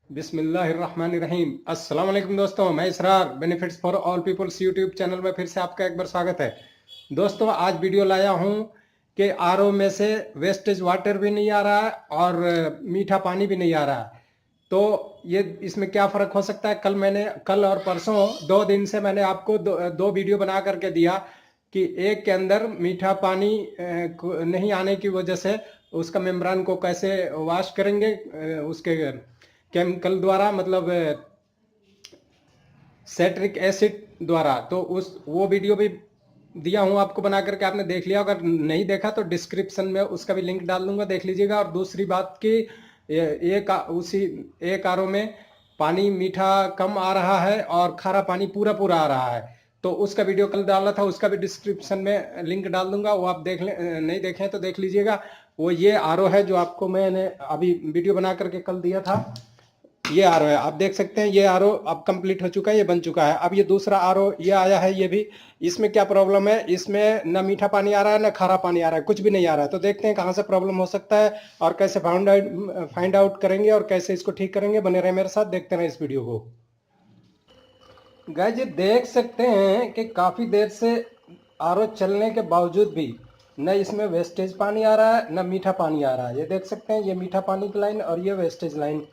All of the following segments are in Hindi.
बिस्मिल्लाहिर्रहमानिर्रहीम। अस्सलाम वालेकुम दोस्तों, मैं Israr benefits for all peoples YouTube channel में फिर से आपका एक बार स्वागत है। दोस्तों, आज वीडियो लाया हूँ कि आरओ में से वेस्टेज वाटर भी नहीं आ रहा है और मीठा पानी भी नहीं आ रहा है। तो ये इसमें क्या फ़र्क हो सकता है। कल और परसों 2 दिन से मैंने आपको दो वीडियो बना करके दिया कि एक के अंदर मीठा पानी नहीं आने की वजह से उसका मेम्ब्रान को कैसे वॉश करेंगे उसके केमिकल द्वारा, मतलब सेट्रिक एसिड द्वारा। तो उस वो वीडियो भी दिया हूँ आपको बना करके, आपने देख लिया। अगर नहीं देखा तो डिस्क्रिप्शन में उसका भी लिंक डाल दूंगा, देख लीजिएगा। और दूसरी बात कि उसी एक आरओ में पानी मीठा कम आ रहा है और खारा पानी पूरा पूरा आ रहा है। तो उसका वीडियो कल डाला था, उसका भी डिस्क्रिप्शन में लिंक डाल दूंगा, वो आप देख ले, नहीं देखें तो देख लीजिएगा। वो ये आरओ है जो आपको मैंने अभी वीडियो बना करके कल दिया था। ये आरओ है, आप देख सकते हैं। ये आरओ अब कंप्लीट हो चुका है, ये बन चुका है। अब ये दूसरा आरओ ये आया है, ये भी। इसमें क्या प्रॉब्लम है, इसमें न मीठा पानी आ रहा है न खारा पानी आ रहा है, कुछ भी नहीं आ रहा है। तो देखते हैं कहाँ से प्रॉब्लम हो सकता है और कैसे फाइंड आउट करेंगे और कैसे इसको ठीक करेंगे। बने रहे मेरे साथ, देखते रहे इस वीडियो को। गाइस, ये देख सकते हैं कि काफ़ी देर से आरओ चलने के बावजूद भी न इसमें वेस्टेज पानी आ रहा है न मीठा पानी आ रहा है। ये देख सकते हैं, ये मीठा पानी की लाइन और ये वेस्टेज लाइन,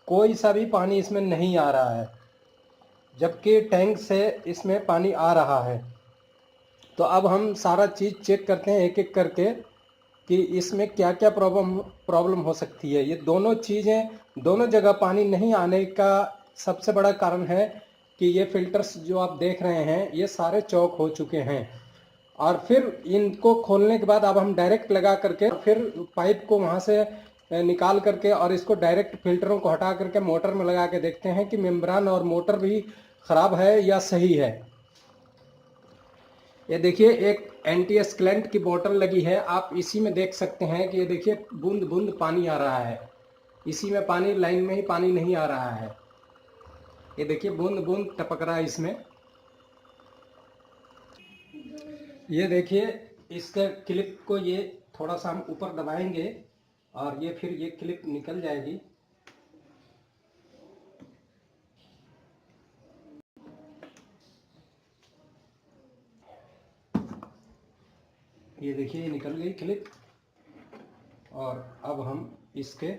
कोई सा भी पानी इसमें नहीं आ रहा है, जबकि टैंक से इसमें पानी आ रहा है। तो अब हम सारा चीज़ चेक करते हैं एक एक करके कि इसमें क्या क्या प्रॉब्लम हो सकती है। ये दोनों चीज़ें, दोनों जगह पानी नहीं आने का सबसे बड़ा कारण है कि ये फिल्टर्स जो आप देख रहे हैं ये सारे चौक हो चुके हैं। और फिर इनको खोलने के बाद अब हम डायरेक्ट लगा करके फिर पाइप को वहाँ से निकाल करके और इसको डायरेक्ट फिल्टरों को हटा करके मोटर में लगा के देखते हैं कि मेम्ब्रान और मोटर भी ख़राब है या सही है। ये देखिए, एक एंटी स्क्लेंट की बोतल लगी है, आप इसी में देख सकते हैं कि ये देखिए बूंद बूंद पानी आ रहा है। इसी में पानी, लाइन में ही पानी नहीं आ रहा है। ये देखिए बूंद बूंद टपक रहा है इसमें। ये देखिए, इसके क्लिप को ये थोड़ा सा हम ऊपर दबाएंगे और ये फिर ये क्लिप निकल जाएगी। ये देखिए, ये निकल गई क्लिप। और अब हम इसके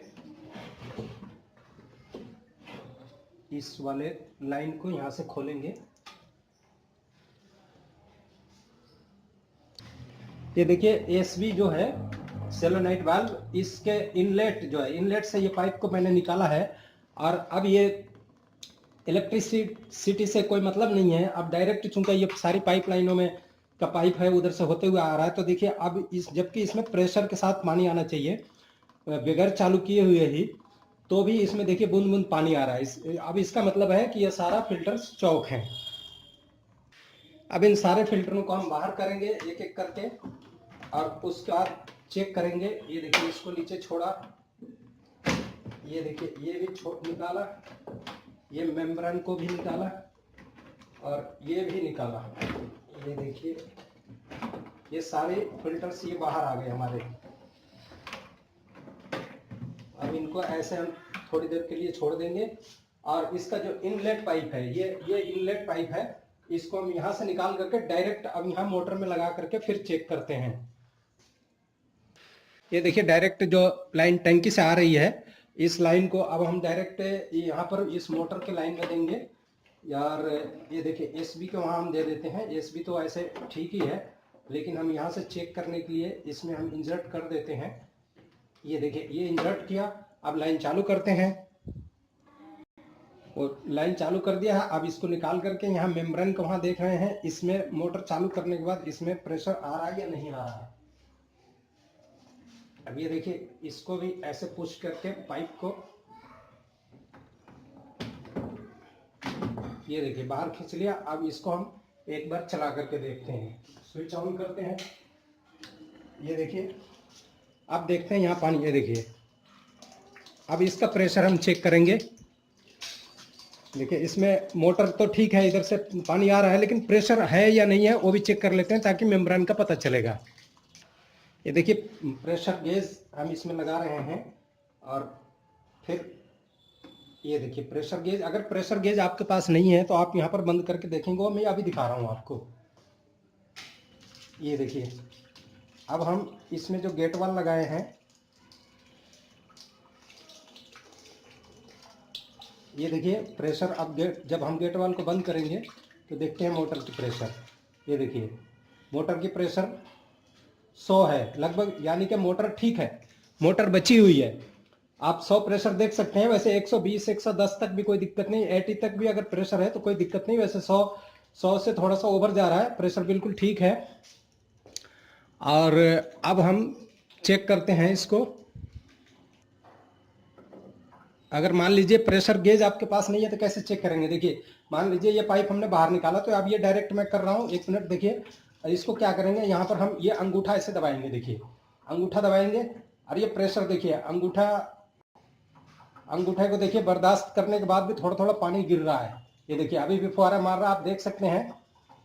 इस वाले लाइन को यहाँ से खोलेंगे। ये देखिए, एसवी जो है सेलोनाइट वाल्व, इसके इनलेट जो है, इनलेट से ये पाइप को मैंने निकाला है। और अब ये इलेक्ट्रिसिटी से कोई मतलब नहीं है, अब डायरेक्ट चूंकि ये सारी पाइप लाइनों में का पाइप है उधर से होते हुए आ रहा है। तो देखिए, अब जबकि इसमें प्रेशर के साथ पानी आना चाहिए बगैर चालू किए हुए ही, तो भी इसमें देखिए बूंद बूंद पानी आ रहा है। अब इसका मतलब है कि ये सारा फिल्टर चौक है। अब इन सारे फिल्टरों को हम बाहर करेंगे एक एक करके और उसके बाद चेक करेंगे। ये देखिए, इसको नीचे छोड़ा, ये देखिए ये भी निकाला, ये मेम्ब्रेन को भी निकाला और ये भी निकाला। ये देखिए, ये सारे फिल्टर्स ये बाहर आ गए हमारे। अब इनको ऐसे हम थोड़ी देर के लिए छोड़ देंगे और इसका जो इनलेट पाइप है, ये इनलेट पाइप है, इसको हम यहाँ से निकाल करके डायरेक्ट अब यहाँ मोटर में लगा करके फिर चेक करते हैं। ये देखिए, डायरेक्ट जो लाइन टंकी से आ रही है, इस लाइन को अब हम डायरेक्ट यहाँ पर इस मोटर के लाइन में देंगे। यार, ये देखिए एसबी को वहाँ हम दे देते हैं। एसबी तो ऐसे ठीक ही है, लेकिन हम यहाँ से चेक करने के लिए इसमें हम इंसर्ट कर देते हैं। ये देखिए, ये इंसर्ट किया। अब लाइन चालू करते हैं और लाइन चालू कर दिया है। अब इसको निकाल करके यहाँ मेम्ब्रेन को वहाँ देख रहे हैं, इसमें मोटर चालू करने के बाद इसमें प्रेशर आ रहा है या नहीं आ रहा है। अब ये देखिए, इसको भी ऐसे पुश करके पाइप को ये देखिए बाहर खींच लिया। अब इसको हम एक बार चला करके देखते हैं, स्विच ऑन करते हैं। ये देखिए, अब देखते हैं यहाँ पानी। ये देखिए, अब इसका प्रेशर हम चेक करेंगे। देखिए, इसमें मोटर तो ठीक है, इधर से पानी आ रहा है, लेकिन प्रेशर है या नहीं है वो भी चेक कर लेते हैं ताकि मेम्ब्रेन का पता चलेगा। ये देखिए, प्रेशर गेज हम इसमें लगा रहे हैं और फिर ये देखिए प्रेशर गेज, अगर प्रेशर गेज आपके पास नहीं है तो आप यहाँ पर बंद करके देखेंगे, मैं अभी दिखा रहा हूँ आपको। ये देखिए, अब हम इसमें जो गेट वाल लगाए हैं, ये देखिए प्रेशर, अब जब हम गेट वाल को बंद करेंगे तो देखते हैं मोटर की प्रेशर। ये देखिए मोटर की प्रेशर 100 है लगभग, यानी कि मोटर ठीक है, मोटर बची हुई है। आप 100 प्रेशर देख सकते हैं। वैसे 120 110 तक भी कोई दिक्कत नहीं, 80 तक भी अगर प्रेशर है तो कोई दिक्कत नहीं। वैसे 100 से थोड़ा सा ओवर जा रहा है, प्रेशर बिल्कुल ठीक है। और अब हम चेक करते हैं इसको। अगर मान लीजिए प्रेशर गेज आपके पास नहीं है तो कैसे चेक करेंगे? देखिए मान लीजिए ये पाइप हमने बाहर निकाला, तो अब ये डायरेक्ट मैं कर रहा हूँ, 1 मिनट देखिए। इसको क्या करेंगे, यहाँ पर हम ये अंगूठा ऐसे दबाएंगे, देखिए अंगूठा दबाएंगे और ये प्रेशर देखिए, अंगूठे को देखिए बर्दाश्त करने के बाद भी थोड़ा थोड़ा पानी गिर रहा है। ये देखिए अभी भी फुहारा मार रहा है, आप देख सकते हैं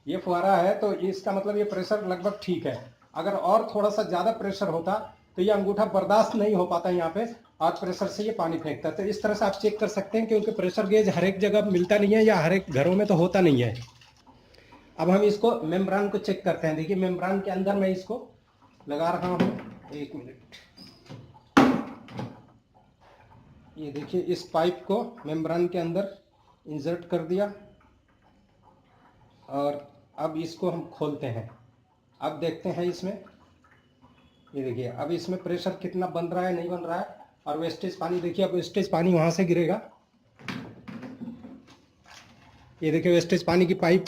ये फुहारा है, तो इसका मतलब ये प्रेशर लगभग ठीक है। अगर और थोड़ा सा ज़्यादा प्रेशर होता तो ये अंगूठा बर्दाश्त नहीं हो पाता यहाँ पे, और प्रेशर से ये पानी फेंकता है। तो इस तरह से आप चेक कर सकते हैं, क्योंकि प्रेशर गेज हर एक जगह मिलता नहीं है या हर एक घरों में तो होता नहीं है। अब हम इसको मेम्ब्रान को चेक करते हैं। देखिए मेम्ब्रान के अंदर मैं इसको लगा रहा हूँ, 1 मिनट। ये देखिए इस पाइप को मेम्ब्रान के अंदर इंसर्ट कर दिया, और अब इसको हम खोलते हैं। अब देखते हैं इसमें, ये देखिए अब इसमें प्रेशर कितना बन रहा है, नहीं बन रहा है। और वेस्टेज पानी देखिए, अब वेस्टेज पानी वहाँ से गिरेगा। ये देखिए वेस्टेज पानी की पाइप,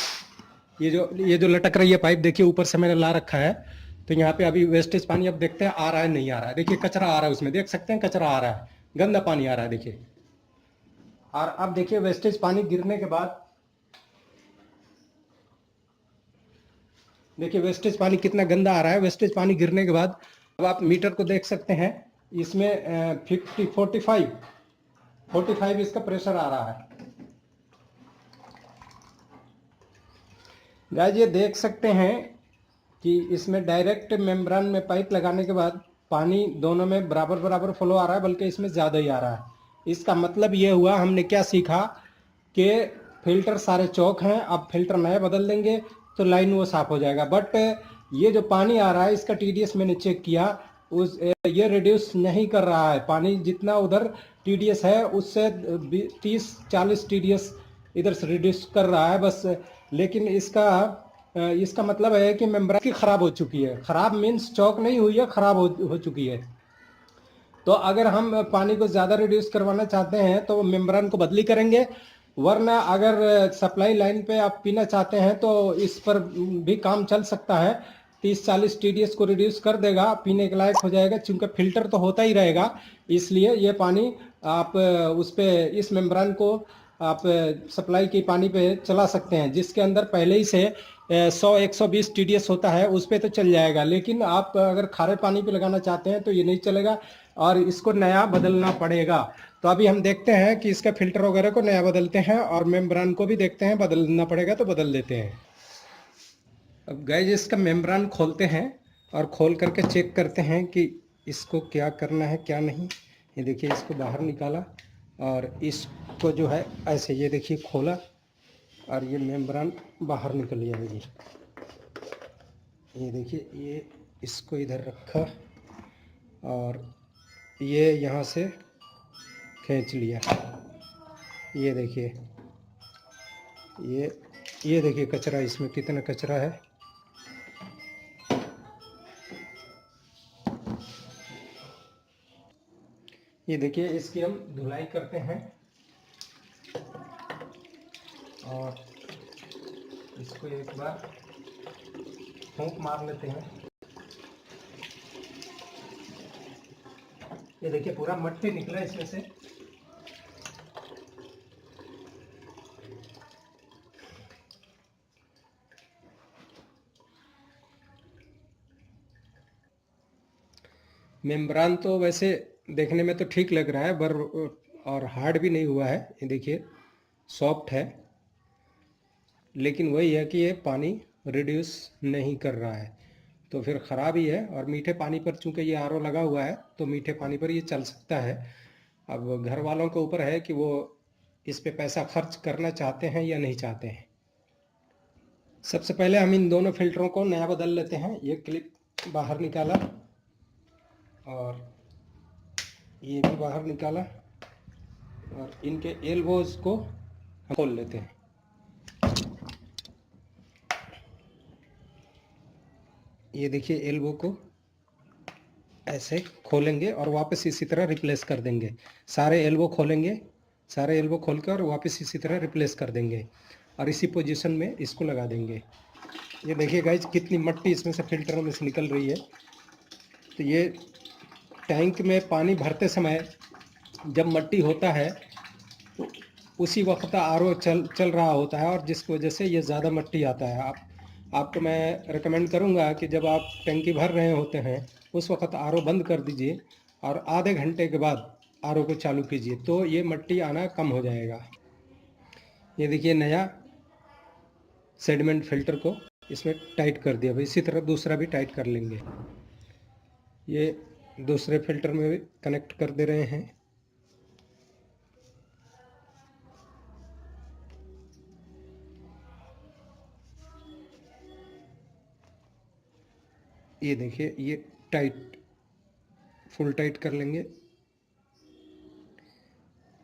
ये जो लटक रही है पाइप, देखिए ऊपर से मैंने ला रखा है। तो यहाँ पे अभी वेस्टेज पानी, अब देखते हैं आ रहा है नहीं आ रहा है। देखिए कचरा आ रहा है उसमें, देख सकते हैं कचरा आ रहा है, गंदा पानी आ रहा है देखिए। और अब देखिए वेस्टेज पानी गिरने के बाद, देखिए वेस्टेज पानी कितना गंदा आ रहा है। वेस्टेज पानी गिरने के बाद अब आप मीटर को देख सकते हैं, इसमें 45 इसका प्रेशर आ रहा है। गाइस ये देख सकते हैं कि इसमें डायरेक्ट मेम्ब्रेन में पाइप लगाने के बाद पानी दोनों में बराबर बराबर फ्लो आ रहा है, बल्कि इसमें ज़्यादा ही आ रहा है। इसका मतलब ये हुआ, हमने क्या सीखा कि फिल्टर सारे चौक हैं, अब फिल्टर नए बदल देंगे तो लाइन वो साफ हो जाएगा। बट ये जो पानी आ रहा है इसका टीडीएस मैंने चेक किया, ये रिड्यूस नहीं कर रहा है पानी। जितना उधर टीडीएस है उससे 30-40 टीडीएस इधर से रिड्यूस कर रहा है बस। लेकिन इसका मतलब है कि मेम्ब्रेन की ख़राब हो चुकी है। ख़राब मीन्स चौक नहीं हुई है, ख़राब हो चुकी है। तो अगर हम पानी को ज़्यादा रिड्यूस करवाना चाहते हैं तो मेम्ब्रेन को बदली करेंगे, वरना अगर सप्लाई लाइन पे आप पीना चाहते हैं तो इस पर भी काम चल सकता है। 30-40 टीडीएस को रिड्यूस कर देगा, पीने के लायक हो जाएगा। चूँकि फिल्टर तो होता ही रहेगा, इसलिए ये पानी आप उस पर, इस मेम्ब्रेन को आप सप्लाई की पानी पे चला सकते हैं, जिसके अंदर पहले ही से 100-120 टीडीएस होता है, उस पर तो चल जाएगा। लेकिन आप अगर खारे पानी पे लगाना चाहते हैं तो ये नहीं चलेगा और इसको नया बदलना पड़ेगा। तो अभी हम देखते हैं कि इसका फिल्टर वगैरह को नया बदलते हैं, और मेम्ब्रेन को भी देखते हैं, बदलना पड़ेगा तो बदल देते हैं। अब गाइस इसका मेम्ब्रेन खोलते हैं और खोल करके चेक करते हैं कि इसको क्या करना है क्या नहीं। ये देखिए इसको बाहर निकाला और इसको जो है ऐसे, ये देखिए खोला और ये मेम्ब्रेन बाहर निकल गया। ये देखिए, ये इसको इधर रखा और ये यहाँ से खींच लिया। ये देखिए, ये देखिए कचरा, इसमें कितना कचरा है। ये देखिए इसकी हम धुलाई करते हैं और इसको एक बार फूंक मार लेते हैं। ये देखिए पूरा मट्टी निकला इसमें से। मेम्ब्रेन तो वैसे देखने में तो ठीक लग रहा है, और हार्ड भी नहीं हुआ है। ये देखिए सॉफ्ट है, लेकिन वही है कि ये पानी रिड्यूस नहीं कर रहा है, तो फिर ख़राब ही है। और मीठे पानी पर चूंकि ये आरओ लगा हुआ है तो मीठे पानी पर ये चल सकता है। अब घर वालों के ऊपर है कि वो इस पे पैसा खर्च करना चाहते हैं या नहीं चाहते हैं। सबसे पहले हम इन दोनों फिल्टरों को नया बदल लेते हैं। ये क्लिप बाहर निकाला और ये भी बाहर निकाला और इनके एल्बोज को हम खोल लेते हैं। ये देखिए एल्बो को ऐसे खोलेंगे और वापस इसी तरह रिप्लेस कर देंगे। सारे एल्बो खोलेंगे, सारे एल्बो खोल कर और वापस इसी तरह रिप्लेस कर देंगे और इसी पोजीशन में इसको लगा देंगे। ये देखिए गाइज कितनी मट्टी इसमें से फिल्टरों में से निकल रही है। तो ये टैंक में पानी भरते समय जब मट्टी होता है तो उसी वक्त आरओ चल रहा होता है और जिस वजह से ये ज़्यादा मट्टी आता है। आपको मैं रिकमेंड करूँगा कि जब आप टैंकी भर रहे होते हैं उस वक्त आरओ बंद कर दीजिए और आधे घंटे के बाद आरओ को चालू कीजिए, तो ये मट्टी आना कम हो जाएगा। ये देखिए नया सेडिमेंट फिल्टर को इसमें टाइट कर दिया। भाई इसी तरह दूसरा भी टाइट कर लेंगे। ये दूसरे फिल्टर में भी कनेक्ट कर दे रहे हैं। ये देखिए ये टाइट, फुल टाइट कर लेंगे।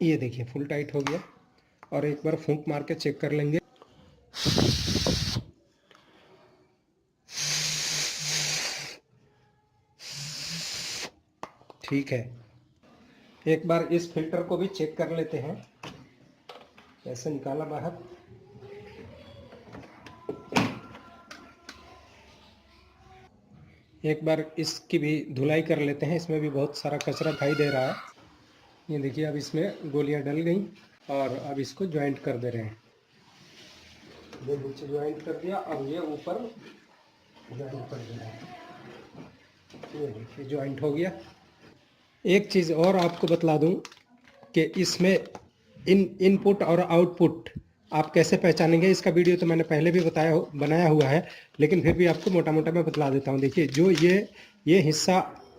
ये देखिए फुल टाइट हो गया और एक बार फूंक मार के चेक कर लेंगे। ठीक है, एक बार इस फिल्टर को भी चेक कर लेते हैं। ऐसे निकाला बाहर। एक बार इसकी भी धुलाई कर लेते हैं, इसमें भी बहुत सारा कचरा दिखाई दे रहा है। ये देखिए अब इसमें गोलियां डल गई और अब इसको ज्वाइंट कर दे रहे हैं। ये नीचे ज्वाइंट कर दिया, अब ये ऊपर ज्वाइंट कर दे रहे हैं। ये देखिए ज्वाइंट हो गया। एक चीज़ और आपको बतला दूं कि इसमें इनपुट और आउटपुट आप कैसे पहचानेंगे, इसका वीडियो तो मैंने पहले भी बनाया हुआ है, लेकिन फिर भी आपको मोटा मोटा मैं बतला देता हूँ। देखिए जो ये हिस्सा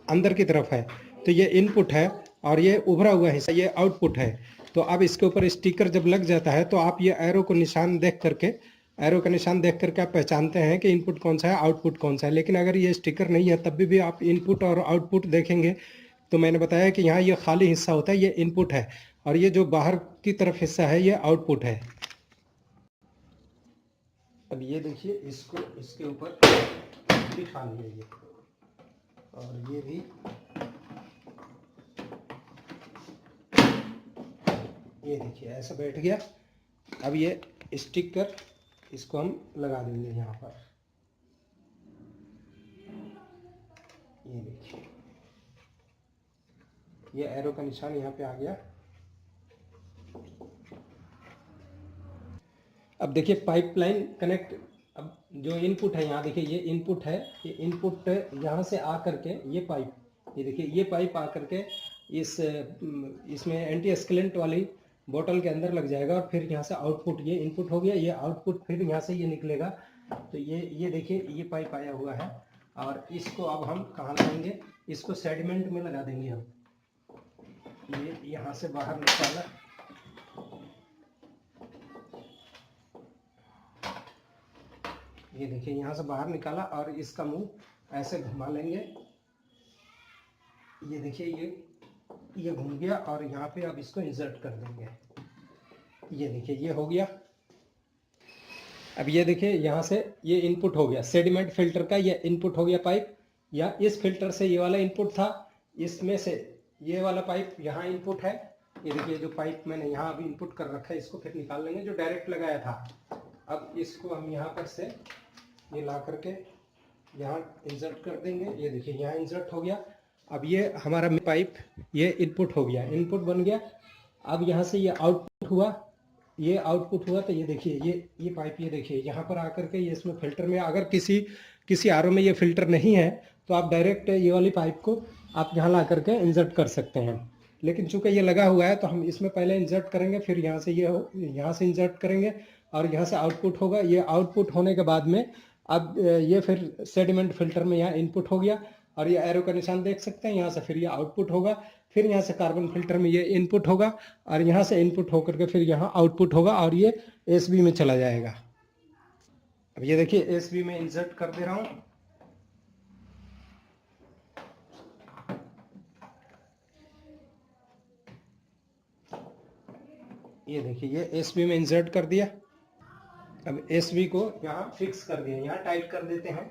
अंदर की तरफ है तो ये इनपुट है और ये उभरा हुआ हिस्सा ये आउटपुट है। तो अब इसके ऊपर स्टिकर जब लग जाता है तो आप ये एरो का निशान देख करके आप पहचानते हैं कि इनपुट कौन सा है, आउटपुट कौन सा है। लेकिन अगर ये स्टिकर नहीं है तब भी आप इनपुट और आउटपुट देखेंगे तो मैंने बताया कि यहाँ ये खाली हिस्सा होता है, ये इनपुट है और ये जो बाहर की तरफ हिस्सा है ये आउटपुट है। अब ये देखिए इसको इसके ऊपर बिठा लिया और ये भी ये देखिए ऐसा बैठ गया। अब ये स्टिकर इसको हम लगा देंगे यहाँ पर। ये देखिए ये एरो का निशान यहाँ पे आ गया। अब देखिए पाइपलाइन कनेक्ट, अब जो इनपुट है यहाँ देखिए ये इनपुट है, ये इनपुट यहाँ से आ करके ये पाइप, ये देखिए ये पाइप आ करके इसमें एंटी एक्सलेंट वाली बोतल के अंदर लग जाएगा और फिर यहाँ से आउटपुट, ये इनपुट हो गया, ये आउटपुट फिर यहाँ से ये निकलेगा। तो ये देखिए ये पाइप आया हुआ है और इसको अब हम कहाँ लगाएंगे, इसको सेडिमेंट में लगा देंगे हम। ये यहाँ से बाहर निकाला, ये देखिए यहाँ से बाहर निकाला और इसका मुंह ऐसे घुमा लेंगे। ये देखिए ये घूम गया और यहाँ पे अब इसको इंसर्ट कर देंगे। ये देखिए ये हो गया। अब ये देखिए यहाँ से ये इनपुट हो गया, सेडिमेंट फिल्टर का ये इनपुट हो गया पाइप, या इस फिल्टर से ये वाला इनपुट था, इसमें से ये वाला पाइप यहाँ इनपुट है। ये देखिए जो पाइप मैंने यहाँ अभी इनपुट कर रखा है इसको फिर निकाल लेंगे जो डायरेक्ट लगाया था। अब इसको हम यहाँ पर से ये ला करके यहाँ इंसर्ट कर देंगे। ये देखिए यहाँ इंसर्ट हो गया। अब ये हमारा पाइप ये इनपुट हो गया, इनपुट बन गया। अब यहाँ से ये आउटपुट हुआ, ये आउटपुट हुआ। तो ये देखिए ये पाइप, ये देखिए यहाँ पर आकर के ये इसमें फिल्टर में, अगर किसी आरओ में ये फिल्टर नहीं है तो आप डायरेक्ट ये वाली पाइप को आप यहाँ ला करके इंसर्ट कर सकते हैं। लेकिन चूंकि ये लगा हुआ है तो हम इसमें पहले इंसर्ट करेंगे, फिर यहाँ से यहाँ से इंसर्ट करेंगे और यहाँ से आउटपुट होगा। ये आउटपुट होने के बाद में अब ये फिर सेडिमेंट फिल्टर में यहाँ इनपुट हो गया और ये एरो का निशान देख सकते हैं, यहाँ से फिर ये आउटपुट होगा। फिर यहाँ से कार्बन फिल्टर में ये इनपुट होगा और यहाँ से इनपुट होकर के फिर यहाँ आउटपुट होगा और ये एसबी में चला जाएगा। अब ये देखिए एसबी में इंसर्ट कर दे रहा हूँ। ये देखिए ये एसबी में इंसर्ट कर दिया। अब एसबी को यहाँ फिक्स कर दिया, यहाँ टाइट कर देते हैं।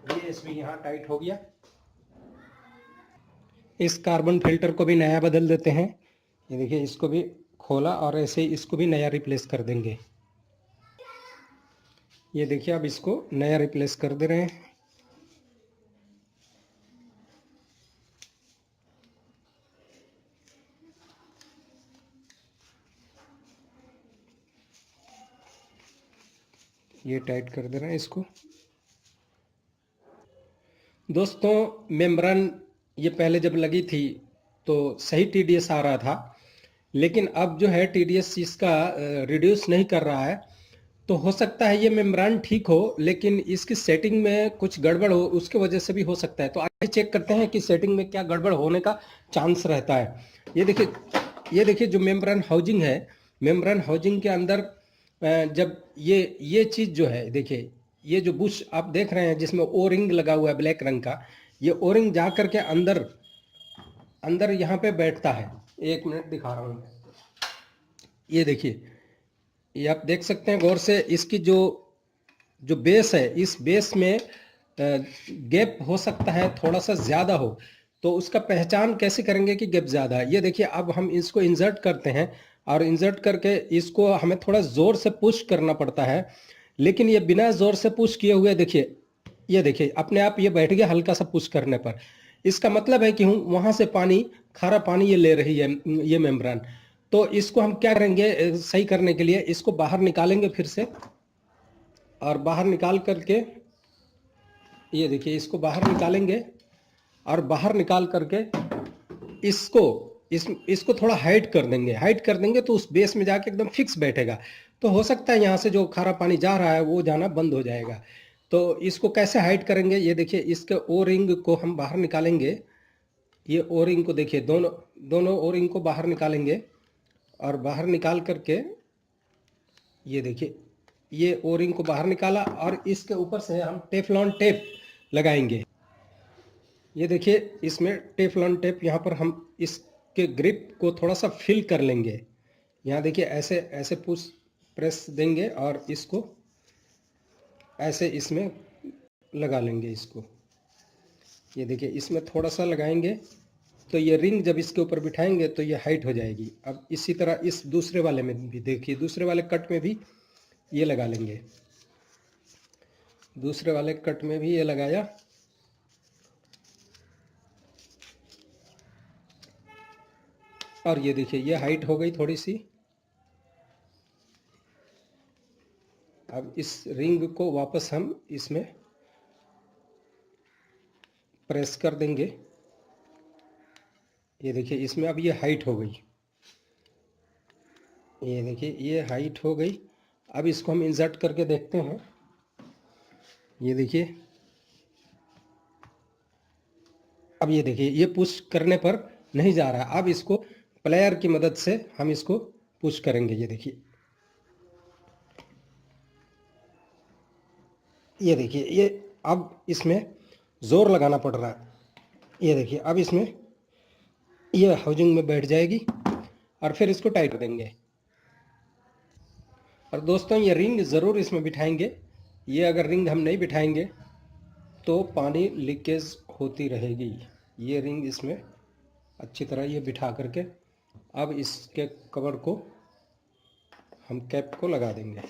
ये एसबी यहाँ टाइट हो गया। इस कार्बन फिल्टर को भी नया बदल देते हैं। ये देखिए इसको भी खोला और ऐसे ही इसको भी नया रिप्लेस कर देंगे। ये देखिए अब इसको नया रिप्लेस कर दे रहे हैं। ये टाइट कर दे रहे हैं इसको। दोस्तों मेम्ब्रेन ये पहले जब लगी थी तो सही टीडीएस आ रहा था, लेकिन अब जो है टीडीएस इसका रिड्यूस नहीं कर रहा है। तो हो सकता है ये मेम्ब्रेन ठीक हो लेकिन इसकी सेटिंग में कुछ गड़बड़ हो, उसके वजह से भी हो सकता है। तो आइए चेक करते हैं कि सेटिंग में क्या गड़बड़ होने का चांस रहता है। ये देखिए जो मेम्ब्रेन हाउजिंग है, मेम्ब्रेन हाउजिंग के अंदर जब ये चीज़ जो है, देखिए ये जो बुश आप देख रहे हैं जिसमें ओ रिंग लगा हुआ है ब्लैक रंग का, ये ओ रिंग जा करके अंदर अंदर यहाँ पे बैठता है। एक मिनट दिखा रहा हूँ मैं। ये देखिए, ये आप देख सकते हैं गौर से, इसकी जो जो बेस है, इस बेस में गैप हो सकता है थोड़ा सा ज़्यादा हो। तो उसका पहचान कैसे करेंगे कि गैप ज़्यादा है? ये देखिए अब हम इसको इंसर्ट करते हैं और इंसर्ट करके इसको हमें थोड़ा ज़ोर से पुश करना पड़ता है, लेकिन ये बिना ज़ोर से पुश किए हुए देखिए, ये देखिए अपने आप ये बैठ गया हल्का सा पुश करने पर। इसका मतलब है कि हम वहाँ से पानी, खारा पानी ये ले रही है ये मेम्ब्रेन। तो इसको हम क्या करेंगे सही करने के लिए, इसको बाहर निकालेंगे फिर से, और बाहर निकाल करके ये देखिए इसको बाहर निकालेंगे और बाहर निकाल करके इसको इसको थोड़ा हाइट कर देंगे। हाइट कर देंगे तो उस बेस में जाके एकदम फिक्स बैठेगा। तो हो सकता है यहाँ से जो खारा पानी जा रहा है वो जाना बंद हो जाएगा। तो इसको कैसे हाइट करेंगे, ये देखिए इसके ओ रिंग को हम बाहर निकालेंगे। ये ओ रिंग को देखिए, दोनों दोनों ओ रिंग को बाहर निकालेंगे और बाहर निकाल करके ये देखिए ये ओ रिंग को बाहर निकाला और इसके ऊपर से हम टेफलॉन टेप लगाएंगे। ये देखिए इसमें टेफलॉन टेप, यहाँ पर हम इसके ग्रिप को थोड़ा सा फिल कर लेंगे। यहाँ देखिए ऐसे ऐसे पुश प्रेस देंगे और इसको ऐसे इसमें लगा लेंगे इसको। ये देखिए इसमें थोड़ा सा लगाएंगे तो ये रिंग जब इसके ऊपर बिठाएंगे तो ये हाइट हो जाएगी। अब इसी तरह इस दूसरे वाले में भी देखिए, दूसरे वाले कट में भी ये लगा लेंगे। दूसरे वाले कट में भी ये लगाया। और ये देखिए ये हाइट हो गई थोड़ी सी। अब इस रिंग को वापस हम इसमें प्रेस कर देंगे। ये देखिए इसमें अब ये हाइट हो गई। ये देखिए ये हाइट हो गई। अब इसको हम इंसर्ट करके देखते हैं। ये देखिए अब ये देखिए ये पुश करने पर नहीं जा रहा। अब इसको प्लेयर की मदद से हम इसको पुश करेंगे। ये देखिए ये अब इसमें ज़ोर लगाना पड़ रहा है। ये देखिए अब इसमें ये हाउजिंग में बैठ जाएगी और फिर इसको टाइट कर देंगे। और दोस्तों ये रिंग ज़रूर इसमें बिठाएंगे। ये अगर रिंग हम नहीं बिठाएंगे तो पानी लीकेज होती रहेगी। ये रिंग इसमें अच्छी तरह ये बिठा करके अब इसके कवर को हम कैप को लगा देंगे।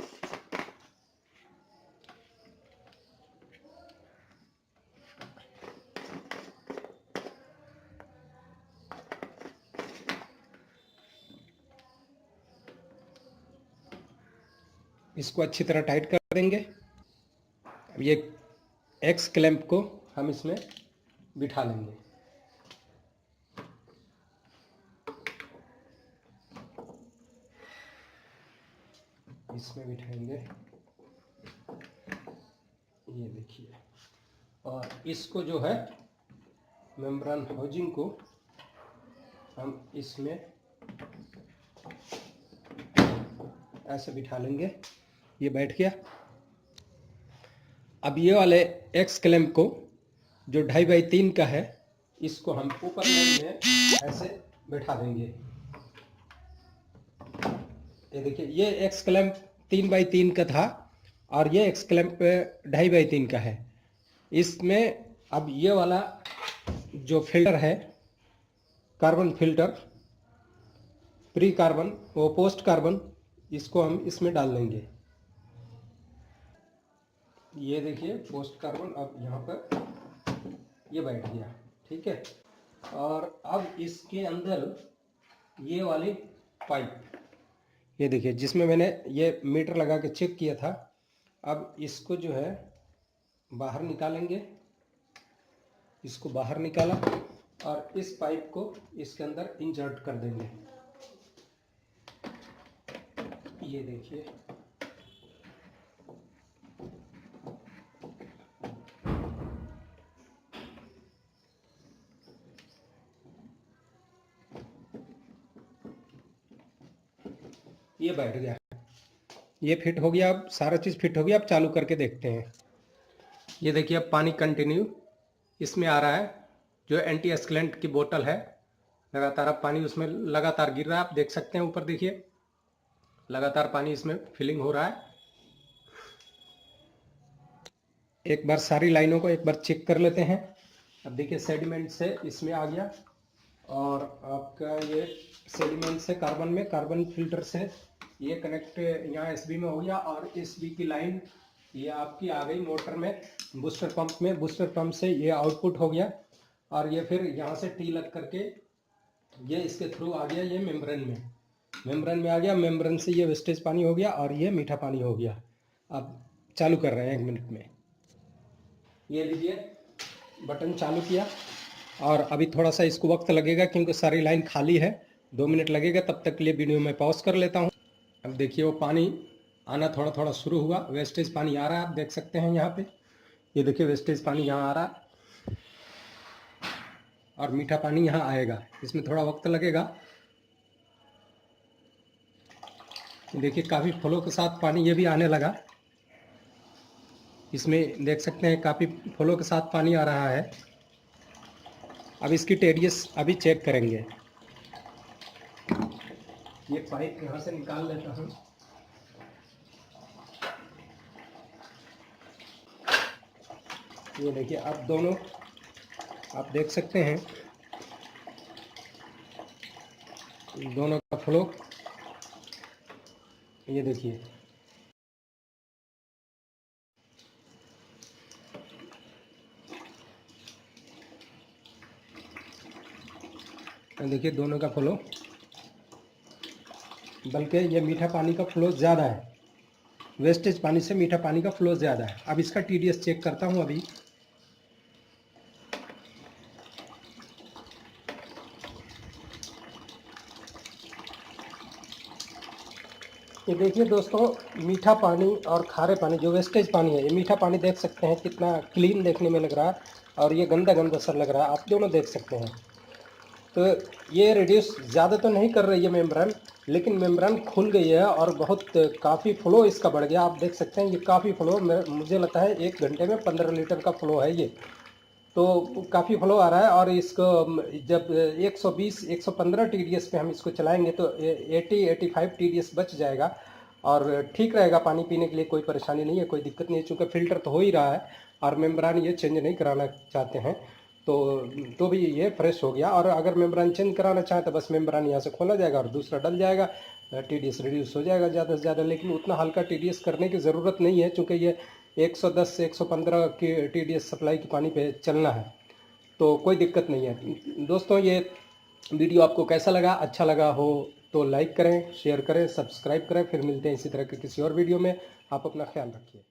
इसको अच्छी तरह टाइट कर देंगे। अब ये एक्स क्लैंप को हम इसमें बिठा लेंगे। इसमें बिठाएंगे। ये देखिए और इसको जो है मेम्ब्रेन हाउसिंग को हम इसमें ऐसे बिठा लेंगे। ये बैठ गया। अब ये वाले एक्स क्लैंप को जो 2.5x3 का है, इसको हम ऊपर लाइन में ऐसे बैठा देंगे। ये देखिए, ये एक्स क्लैंप 3x3 का था और ये एक्स क्लैंप 2.5x3 का है। इसमें अब ये वाला जो फिल्टर है, कार्बन फिल्टर, प्री कार्बन वो पोस्ट कार्बन, इसको हम इसमें डाल देंगे। ये देखिए पोस्ट कार्बन अब यहाँ पर ये बैठ गया, ठीक है। और अब इसके अंदर ये वाली पाइप, ये देखिए जिसमें मैंने ये मीटर लगा के चेक किया था, अब इसको जो है बाहर निकालेंगे। इसको बाहर निकाला और इस पाइप को इसके अंदर इंसर्ट कर देंगे। ये देखिए, ये बैठ गया, ये फिट हो गया। अब सारा चीज़ फिट हो गया। अब चालू करके देखते हैं। ये देखिए अब पानी कंटिन्यू इसमें आ रहा है। जो एंटी एक्सलेंट की बोतल है, लगातार अब पानी उसमें लगातार गिर रहा है। आप देख सकते हैं, ऊपर देखिए लगातार पानी इसमें फिलिंग हो रहा है। एक बार सारी लाइनों को एक बार चेक कर लेते हैं। अब देखिए सेडिमेंट से इसमें आ गया और आपका ये सेडिमेंट से कार्बन में, कार्बन फिल्टर से ये कनेक्ट यहाँ एसबी में हो गया और एसबी की लाइन ये आपकी आ गई मोटर में, बूस्टर पंप में। बूस्टर पंप से ये आउटपुट हो गया और ये फिर यहाँ से टी लग करके ये इसके थ्रू आ गया, ये मेम्ब्रेन में, मेम्ब्रेन में आ गया। मेम्ब्रेन से ये वेस्टेज पानी हो गया और ये मीठा पानी हो गया। अब चालू कर रहे हैं 1 मिनट में। ये लीजिए बटन चालू किया और अभी थोड़ा सा इसको वक्त लगेगा क्योंकि सारी लाइन खाली है। 2 मिनट लगेगा, तब तक के लिए वीडियो में पॉज कर लेता हूँ। अब देखिए वो पानी आना थोड़ा थोड़ा शुरू हुआ, वेस्टेज पानी आ रहा है। आप देख सकते हैं यहाँ पे, ये देखिए वेस्टेज पानी यहाँ आ रहा है और मीठा पानी यहाँ आएगा। इसमें थोड़ा वक्त लगेगा। देखिए काफ़ी फ्लो के साथ पानी ये भी आने लगा। इसमें देख सकते हैं काफ़ी फ्लो के साथ पानी आ रहा है। अब इसकी टेडियस अभी चेक करेंगे। ये पाइप यहाँ से निकाल लेता हूँ। ये देखिए अब दोनों आप देख सकते हैं, दोनों का फ्लो ये देखिए। देखिए दोनों का फ्लो, बल्कि ये मीठा पानी का फ्लो ज़्यादा है, वेस्टेज पानी से मीठा पानी का फ्लो ज़्यादा है। अब इसका टीडीएस चेक करता हूँ अभी। ये देखिए दोस्तों, मीठा पानी और खारे पानी, जो वेस्टेज पानी है, ये मीठा पानी देख सकते हैं कितना क्लीन देखने में लग रहा है और ये गंदा गंदा सा लग रहा है। आप दोनों देख सकते हैं। तो ये रिड्यूस ज़्यादा तो नहीं कर रही है मेम्ब्रेन, लेकिन मेम्ब्रेन खुल गई है और बहुत काफ़ी फ्लो इसका बढ़ गया। आप देख सकते हैं ये काफ़ी फ्लो, मुझे लगता है 1 घंटे में 15 लीटर का फ्लो है ये। तो काफ़ी फ्लो आ रहा है और इसको जब 120 115 टीडीएस पे हम इसको चलाएंगे तो 80-85 टीडीएस बच जाएगा और ठीक रहेगा। पानी पीने के लिए कोई परेशानी नहीं है, कोई दिक्कत नहीं है। चूँकि फ़िल्टर तो हो ही रहा है और मेम्ब्रेन ये चेंज नहीं कराना चाहते हैं तो भी ये फ्रेश हो गया। और अगर मेम्ब्रेन चेंज कराना चाहें तो बस मेम्ब्रेन यहाँ से खोला जाएगा और दूसरा डल जाएगा, टीडीएस रिड्यूस हो जाएगा ज़्यादा से ज़्यादा। लेकिन उतना हल्का टीडीएस करने की ज़रूरत नहीं है, चूँकि ये 110 से 115 की टीडीएस सप्लाई की पानी पे चलना है, तो कोई दिक्कत नहीं है। दोस्तों ये वीडियो आपको कैसा लगा? अच्छा लगा हो तो लाइक करें, शेयर करें, सब्सक्राइब करें। फिर मिलते हैं इसी तरह के किसी और वीडियो में। आप अपना ख्याल रखिए।